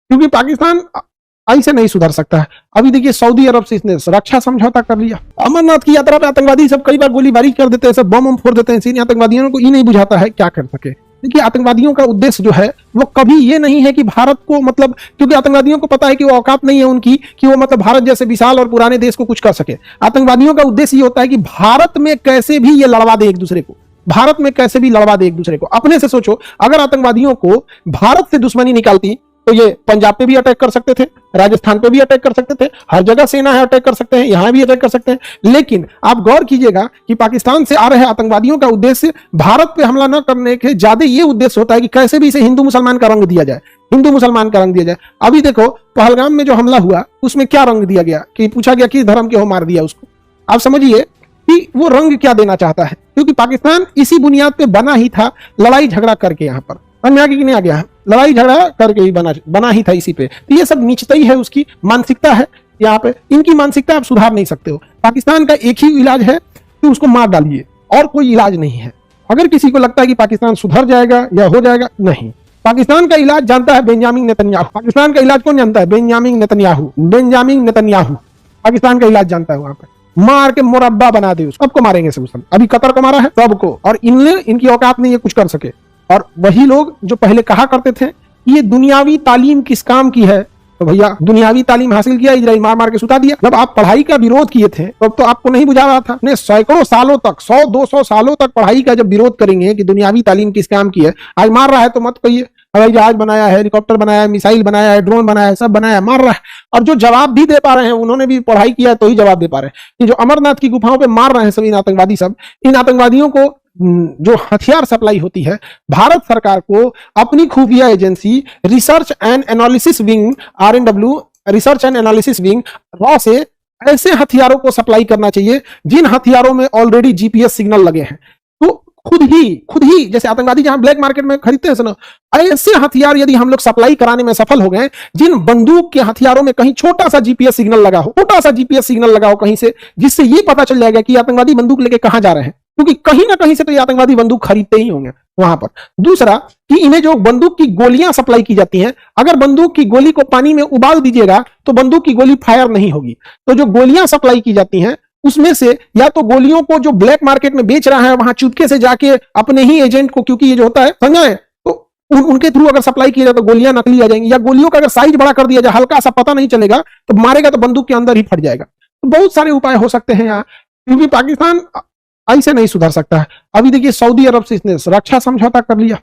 क्योंकि पाकिस्तान ऐसे नहीं सुधर सकता है। अभी देखिए सऊदी अरब से इसने रक्षा समझौता कर लिया। अमरनाथ की यात्रा पे आतंकवादी सब कई बार गोलीबारी कर देते हैं, सब बम फोड़ देते हैं। इन आतंकवादियों को ये नहीं बुझाता है क्या कर सके। देखिए आतंकवादियों का उद्देश्य जो है वो कभी ये नहीं है कि भारत को मतलब, क्योंकि आतंकवादियों को पता है कि वो औकात नहीं है उनकी कि वो मतलब भारत जैसे विशाल और पुराने देश को कुछ कर सके। आतंकवादियों का उद्देश्य ये होता है कि भारत में कैसे भी ये लड़वा दे एक दूसरे को, भारत में कैसे भी लड़वा दे एक दूसरे को। अपने से सोचो, अगर आतंकवादियों को भारत से दुश्मनी निकालती तो ये पंजाब पे भी अटैक कर सकते थे, राजस्थान पे भी अटैक कर सकते थे, हर जगह सेना है अटैक कर सकते हैं, यहां भी अटैक कर सकते हैं। लेकिन आप गौर कीजिएगा कि पाकिस्तान से आ रहे आतंकवादियों का उद्देश्य भारत पे हमला न करने के ज्यादा ये उद्देश्य होता है कि कैसे भी इसे हिंदू मुसलमान का रंग दिया जाए, हिंदू मुसलमान का रंग दिया जाए। अभी देखो पहलगाम में जो हमला हुआ उसमें क्या रंग दिया गया कि पूछा गया किस धर्म के हो, मार दिया उसको। आप समझिए कि वो रंग क्या देना चाहता है, क्योंकि पाकिस्तान इसी बुनियाद पे बना ही था, लड़ाई झगड़ा करके। यहाँ पर समझ आगे कि नहीं आ गया, लड़ाई झगड़ा करके ही बना ही था इसी पे। तो ये सब नीचताई है, उसकी मानसिकता है यहाँ पे। इनकी मानसिकता आप सुधार नहीं सकते हो। पाकिस्तान का एक ही इलाज है कि उसको मार डालिए, और कोई इलाज नहीं है। अगर किसी को लगता है कि पाकिस्तान सुधर जाएगा या हो जाएगा, नहीं। पाकिस्तान का इलाज जानता है बेंजामिन नेतन्याहू। पाकिस्तान का इलाज कौन जानता है? Benjamin Netanyahu. Benjamin Netanyahu Pakistan का इलाज जानता है। वहां पे मार के मुरब्बा बना दे, सबको मारेंगे सब। अभी कतर को मारा है सबको, और इनकी औकात नहीं है कुछ कर सके। और वही लोग जो पहले कहा करते थे ये दुनियावी तालीम किस काम की है, तो भैया दुनियावी तालीम हासिल किया, इजराइल मार मार के सुता दिया। जब आप पढ़ाई का विरोध किए थे तब तो आपको नहीं बुझा रहा था। ने सैकड़ों सालों तक, 100-200 सालों तक पढ़ाई का जब विरोध करेंगे कि दुनियावी तालीम किस काम की है, आज मार रहा है तो मत कहिए। हवाई जहाज बनाया है, हेलीकॉप्टर बनाया है, मिसाइल बनाया है, ड्रोन बनाया है, सब बनाया है, मार रहा है। और जो जवाब भी दे पा रहे हैं, उन्होंने भी पढ़ाई किया है तो ही जवाब दे पा रहे हैं। कि जो अमरनाथ की गुफाओं पे मार रहे हैं सब इन आतंकवादी, सब इन आतंकवादियों को जो हथियार सप्लाई होती है, भारत सरकार को अपनी खुफिया agency research and analysis wing, RNW research and analysis wing raw से ऐसे हथियारों को सप्लाई करना चाहिए जिन हथियारों में ऑलरेडी GPS सिग्नल लगे हैं। तो खुद ही जैसे आतंकवादी जहां ब्लैक मार्केट में खरीदते हैं सुनो, ऐसे हथियार यदि हम लोग सप्लाई कराने में सफल हो गए जिन बंदूक के हथियारों में कहीं छोटा सा GPS सिग्नल लगा हो, छोटा सा GPS सिग्नल लगा हो कहीं से, जिससे ये पता चल जाएगा कि आतंकवादी बंदूक लेके कहां जा रहे हैं, क्योंकि कहीं ना कहीं से तो ये आतंकवादी बंदूक खरीदते ही होंगे वहां पर। दूसरा कि इन्हें जो बंदूक की गोलियां सप्लाई की जाती हैं, अगर बंदूक की गोली को पानी में उबाल दीजिएगा तो बंदूक की गोली फायर नहीं होगी। तो जो गोलियां सप्लाई की जाती हैं उसमें से या तो गोलियों को जो ब्लैक मार्केट में बेच रहा है वहां चुपके से जाके अपने ही एजेंट को, क्योंकि ये जो होता है समझा है, तो उनके थ्रू अगर सप्लाई किया जाए तो गोलियां नकली आ जाएंगी, या गोलियों का अगर साइज बड़ा कर दिया जाए, हल्का सा पता नहीं चलेगा तो मारेगा तो बंदूक के अंदर ही फट जाएगा। तो बहुत सारे उपाय हो सकते हैं यहाँ, क्योंकि पाकिस्तान ऐसे नहीं सुधर सकता है। अभी देखिए सऊदी अरब से इसने रक्षा समझौता कर लिया।